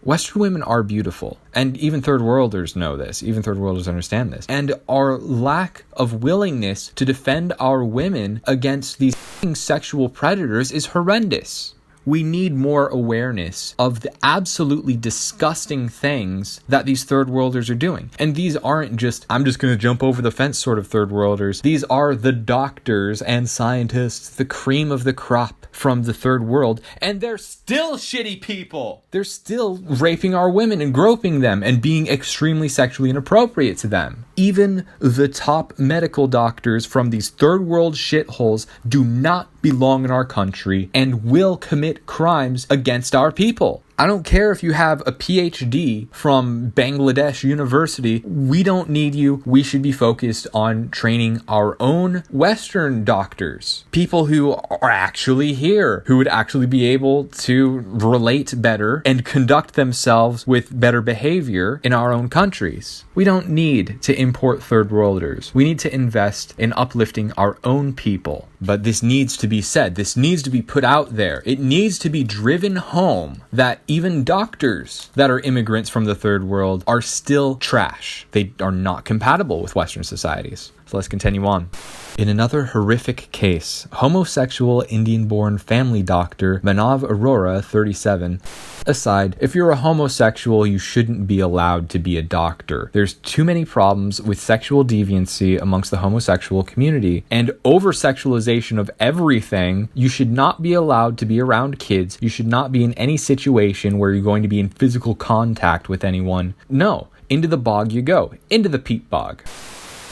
Western women are beautiful, and even third worlders know this. Even third worlders understand this. And our lack of willingness to defend our women against these sexual predators is horrendous. We need more awareness of the absolutely disgusting things that these third worlders are doing. And these aren't just, I'm just going to jump over the fence sort of third worlders. These are the doctors and scientists, the cream of the crop from the third world. And they're still shitty people. They're still raping our women and groping them and being extremely sexually inappropriate to them. Even the top medical doctors from these third world shitholes do not belong in our country and will commit crimes against our people. I don't care if you have a PhD from Bangladesh University. We don't need you. We should be focused on training our own Western doctors. People who are actually here, who would actually be able to relate better and conduct themselves with better behavior in our own countries. We don't need to import third worlders. We need to invest in uplifting our own people. But this needs to be said. This needs to be put out there. It needs to be driven home that even doctors that are immigrants from the third world are still trash. They are not compatible with Western societies. So let's continue on. In another horrific case, homosexual Indian-born family doctor Manav Arora, 37, aside, if you're a homosexual, you shouldn't be allowed to be a doctor. There's too many problems with sexual deviancy amongst the homosexual community and over-sexualization of everything. You should not be allowed to be around kids. You should not be in any situation where you're going to be in physical contact with anyone. No, into the bog you go, into the peat bog.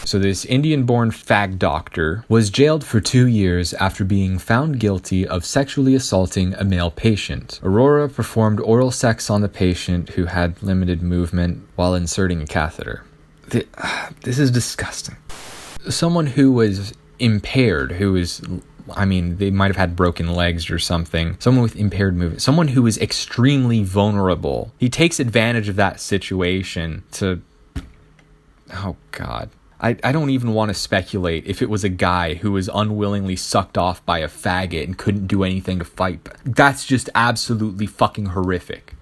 So this Indian-born fag doctor was jailed for 2 years after being found guilty of sexually assaulting a male patient. Aurora performed oral sex on the patient who had limited movement while inserting a catheter. This is disgusting. Someone who was impaired, they might have had broken legs or something. Someone with impaired movement. Someone who is extremely vulnerable. He takes advantage of that situation to... Oh, God. I don't even want to speculate if it was a guy who was unwillingly sucked off by a faggot and couldn't do anything to fight. That's just absolutely fucking horrific.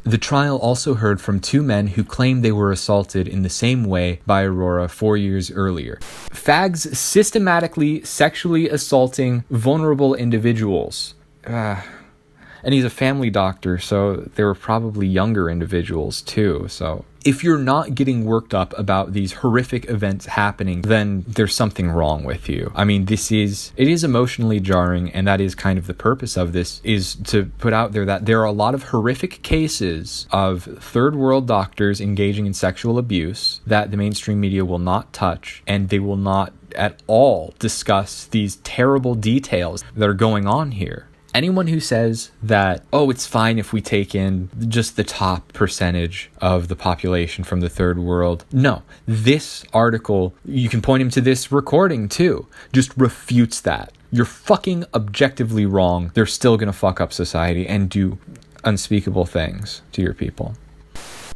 The trial also heard from 2 men who claimed they were assaulted in the same way by Aurora 4 years earlier. Fags systematically sexually assaulting vulnerable individuals. And he's a family doctor, so they were probably younger individuals too, so... If you're not getting worked up about these horrific events happening, then there's something wrong with you. I mean, it is emotionally jarring, and that is kind of the purpose of this, is to put out there that there are a lot of horrific cases of third world doctors engaging in sexual abuse that the mainstream media will not touch, and they will not at all discuss these terrible details that are going on here. Anyone who says that, oh, it's fine if we take in just the top percentage of the population from the third world. No, this article, you can point him to this recording too, just refutes that. You're fucking objectively wrong. They're still going to fuck up society and do unspeakable things to your people.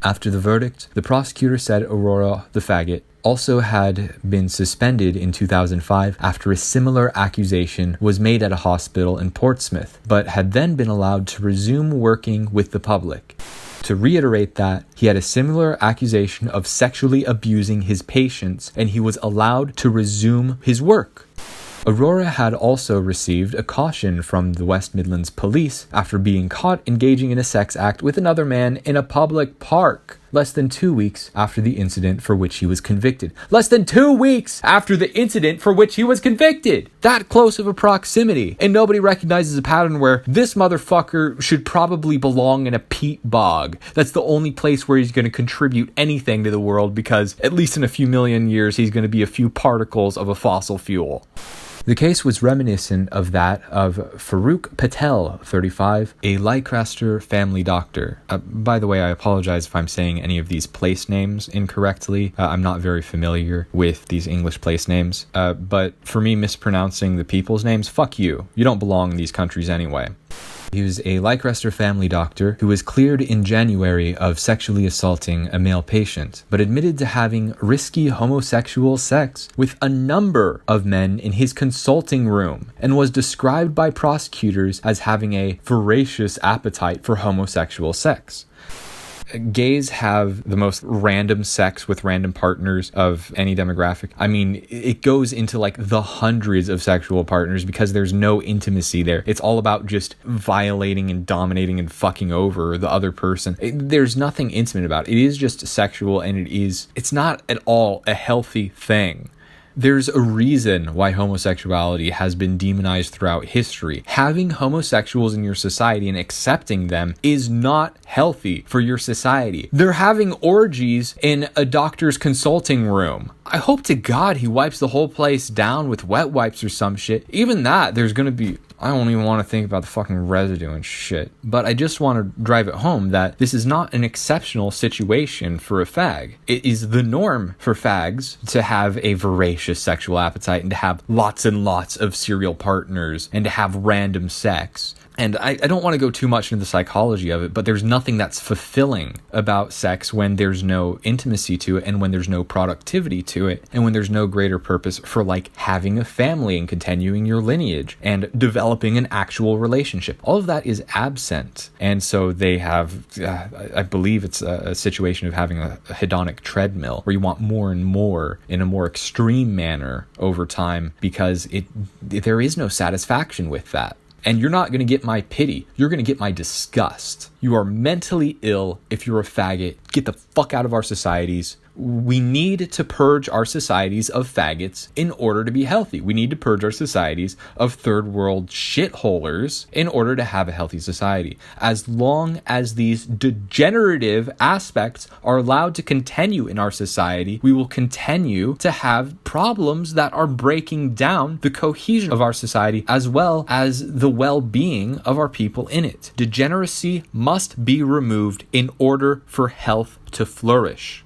After the verdict, the prosecutor said Aurora, the faggot, also had been suspended in 2005 after a similar accusation was made at a hospital in Portsmouth, but had then been allowed to resume working with the public. To reiterate that, he had a similar accusation of sexually abusing his patients, and he was allowed to resume his work. Aurora had also received a caution from the West Midlands Police after being caught engaging in a sex act with another man in a public park, less than 2 weeks after the incident for which he was convicted. Less than 2 weeks after the incident for which he was convicted! That close of a proximity. And nobody recognizes a pattern where this motherfucker should probably belong in a peat bog. That's the only place where he's going to contribute anything to the world, because at least in a few million years he's going to be a few particles of a fossil fuel. The case was reminiscent of that of Farooq Patel, 35, a Leicester family doctor. By the way, I apologize if I'm saying any of these place names incorrectly. I'm not very familiar with these English place names. But for me, mispronouncing the people's names, fuck you. You don't belong in these countries anyway. He was a Leicester family doctor who was cleared in January of sexually assaulting a male patient, but admitted to having risky homosexual sex with a number of men in his consulting room, and was described by prosecutors as having a voracious appetite for homosexual sex. gays have the most random sex with random partners of any demographic. I mean, it goes into like the hundreds of sexual partners because there's no intimacy there. It's all about just violating and dominating and fucking over the other person. There's nothing intimate about it. It is just sexual, and it's not at all a healthy thing. There's a reason why homosexuality has been demonized throughout history. Having homosexuals in your society and accepting them is not healthy for your society. They're having orgies in a doctor's consulting room. I hope to God he wipes the whole place down with wet wipes or some shit. Even that, there's gonna be... I don't even want to think about the fucking residue and shit. But I just want to drive it home that this is not an exceptional situation for a fag. It is the norm for fags to have a voracious sexual appetite and to have lots and lots of serial partners and to have random sex. And I don't want to go too much into the psychology of it, but there's nothing that's fulfilling about sex when there's no intimacy to it, and when there's no productivity to it, and when there's no greater purpose for like having a family and continuing your lineage and developing an actual relationship. All of that is absent. And so they have, I believe it's a situation of having a hedonic treadmill where you want more and more in a more extreme manner over time, because there is no satisfaction with that. And you're not going to get my pity. You're going to get my disgust. You are mentally ill if you're a faggot. Get the fuck out of our societies. We need to purge our societies of faggots in order to be healthy. We need to purge our societies of third world shitholers in order to have a healthy society. As long as these degenerative aspects are allowed to continue in our society, we will continue to have problems that are breaking down the cohesion of our society as well as the well-being of our people in it. Degeneracy must be removed in order for health to flourish.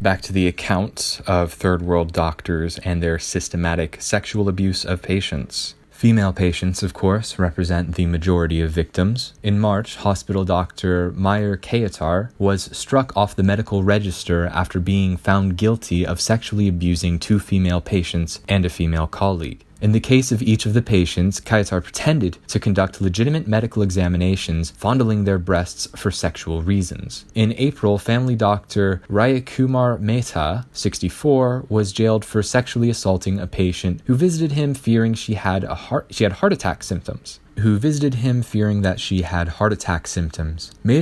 Back to the account of third world doctors and their systematic sexual abuse of patients. Female patients, of course, represent the majority of victims. In March, hospital doctor Meyer Kayatar was struck off the medical register after being found guilty of sexually abusing 2 female patients and a female colleague. In the case of each of the patients, Kayatar pretended to conduct legitimate medical examinations, fondling their breasts for sexual reasons. In April, family doctor Rayakumar Mehta, 64, was jailed for sexually assaulting a patient who visited him fearing she had heart attack symptoms. Mehta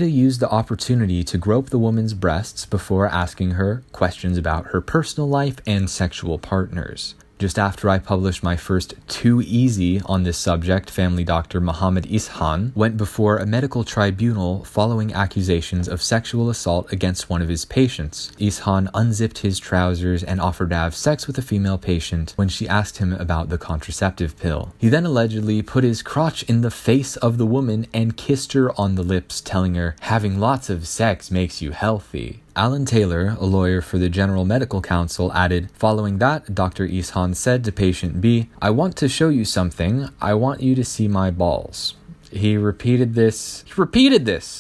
used the opportunity to grope the woman's breasts before asking her questions about her personal life and sexual partners. Just after I published my first Too Easy on this subject, family doctor Muhammad Ishan went before a medical tribunal following accusations of sexual assault against one of his patients. Ishan unzipped his trousers and offered to have sex with a female patient when she asked him about the contraceptive pill. He then allegedly put his crotch in the face of the woman and kissed her on the lips, telling her, "Having lots of sex makes you healthy." Alan Taylor, a lawyer for the General Medical Council, added, "Following that, Dr. Ishan said to patient B, 'I want to show you something. I want you to see my balls.'" He repeated this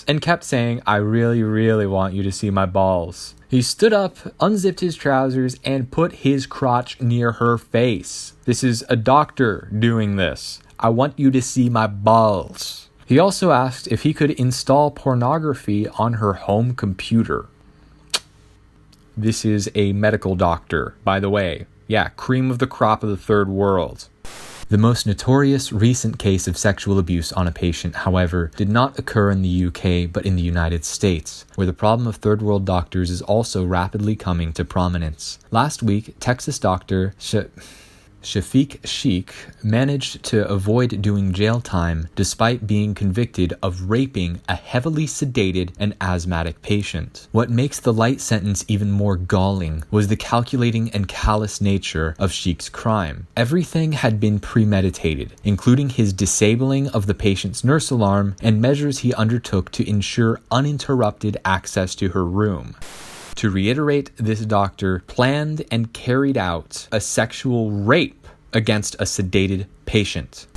and kept saying, "I really, really want you to see my balls." He stood up, unzipped his trousers, and put his crotch near her face. This is a doctor doing this. "I want you to see my balls." He also asked if he could install pornography on her home computer. This is a medical doctor, by the way. Yeah, cream of the crop of the third world. The most notorious recent case of sexual abuse on a patient, however, did not occur in the UK, but in the United States, where the problem of third world doctors is also rapidly coming to prominence. Last week, Texas doctor Shafiq Sheikh managed to avoid doing jail time despite being convicted of raping a heavily sedated and asthmatic patient. What makes the light sentence even more galling was the calculating and callous nature of Sheikh's crime. Everything had been premeditated, including his disabling of the patient's nurse alarm and measures he undertook to ensure uninterrupted access to her room. To reiterate, this doctor planned and carried out a sexual rape against a sedated patient.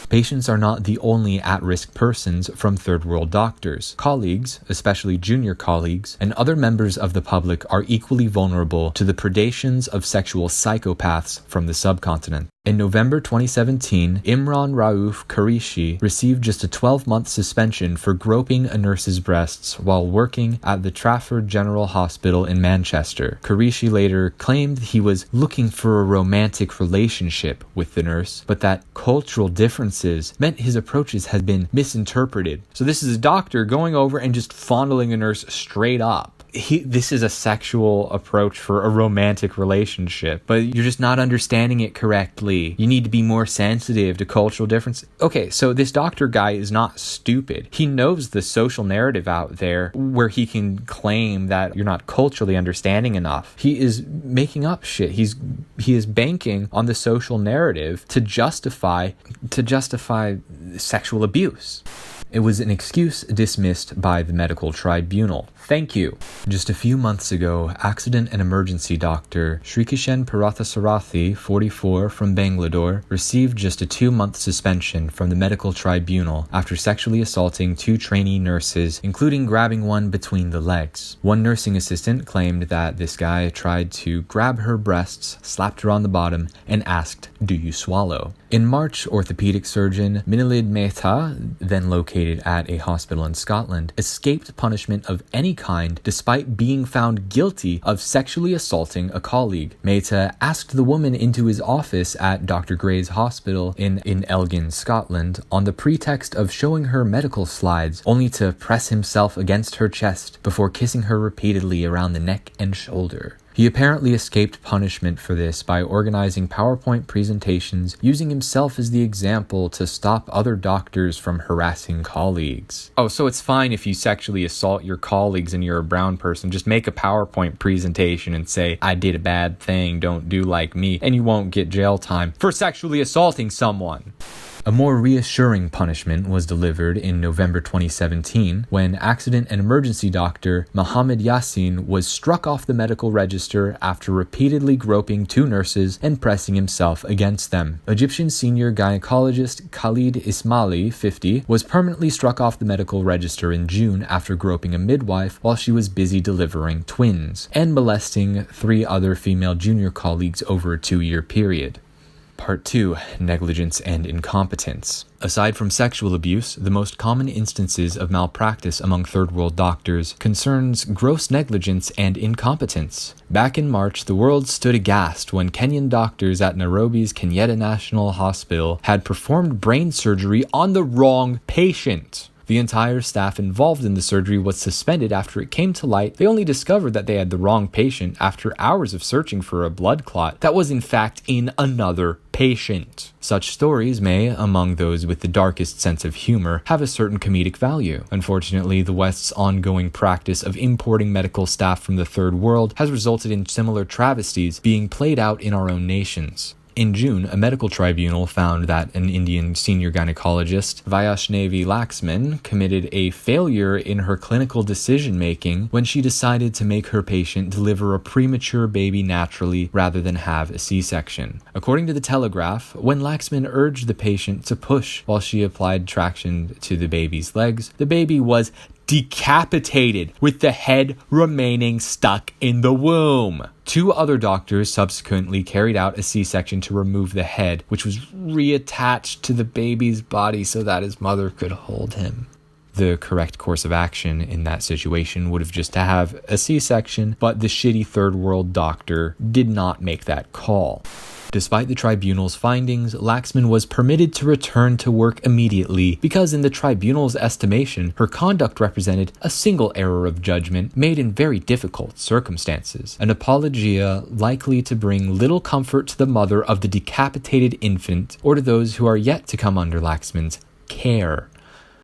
Patients are not the only at-risk persons from third world doctors. Colleagues, especially junior colleagues, and other members of the public are equally vulnerable to the predations of sexual psychopaths from the subcontinent. In November 2017, Imran Rauf Qureshi received just a 12-month suspension for groping a nurse's breasts while working at the Trafford General Hospital in Manchester. Qureshi later claimed he was looking for a romantic relationship with the nurse, but that cultural differences meant his approaches had been misinterpreted. So this is a doctor going over and just fondling a nurse straight up. This is a sexual approach for a romantic relationship, but you're just not understanding it correctly. You need to be more sensitive to cultural differences. Okay, so this doctor guy is not stupid. He knows the social narrative out there where he can claim that you're not culturally understanding enough. He is making up shit. He is banking on the social narrative to justify sexual abuse. It was an excuse dismissed by the medical tribunal. Thank you. Just a few months ago, accident and emergency doctor Shrikishan Parathasarathi, 44, from Bangalore, received just a 2-month suspension from the medical tribunal after sexually assaulting 2 trainee nurses, including grabbing one between the legs. One nursing assistant claimed that this guy tried to grab her breasts, slapped her on the bottom, and asked, "Do you swallow?" In March, orthopedic surgeon Minilid Mehta, then located at a hospital in Scotland, escaped punishment of any kind despite being found guilty of sexually assaulting a colleague. Mehta asked the woman into his office at Dr. Gray's hospital in Elgin, Scotland, on the pretext of showing her medical slides, only to press himself against her chest before kissing her repeatedly around the neck and shoulder. He apparently escaped punishment for this by organizing PowerPoint presentations, using himself as the example to stop other doctors from harassing colleagues. Oh, so it's fine if you sexually assault your colleagues and you're a brown person. Just make a PowerPoint presentation and say, "I did a bad thing, don't do like me," and you won't get jail time for sexually assaulting someone. A more reassuring punishment was delivered in November 2017 when accident and emergency doctor Mohammed Yassin was struck off the medical register after repeatedly groping 2 nurses and pressing himself against them. Egyptian senior gynecologist Khalid Ismaili, 50, was permanently struck off the medical register in June after groping a midwife while she was busy delivering twins, and molesting 3 other female junior colleagues over a 2-year period. Part 2. Negligence and incompetence. Aside from sexual abuse, the most common instances of malpractice among third world doctors concerns gross negligence and incompetence. Back in March, the world stood aghast when Kenyan doctors at Nairobi's Kenyatta National Hospital had performed brain surgery on the wrong patient. The entire staff involved in the surgery was suspended after it came to light. They only discovered that they had the wrong patient after hours of searching for a blood clot that was in fact in another patient. Such stories may, among those with the darkest sense of humor, have a certain comedic value. Unfortunately, the West's ongoing practice of importing medical staff from the third world has resulted in similar travesties being played out in our own nations. In June, a medical tribunal found that an Indian senior gynecologist, Vaishnavi Laxman, committed a failure in her clinical decision-making when she decided to make her patient deliver a premature baby naturally rather than have a C-section. According to the Telegraph, when Laxman urged the patient to push while she applied traction to the baby's legs, the baby was decapitated with the head remaining stuck in the womb. 2 other doctors subsequently carried out a C-section to remove the head, which was reattached to the baby's body so that his mother could hold him. The correct course of action in that situation would have just to have a C-section, but the shitty third world doctor did not make that call. Despite the tribunal's findings, Laxman was permitted to return to work immediately because in the tribunal's estimation, her conduct represented a single error of judgment made in very difficult circumstances, an apologia likely to bring little comfort to the mother of the decapitated infant or to those who are yet to come under Laxman's care.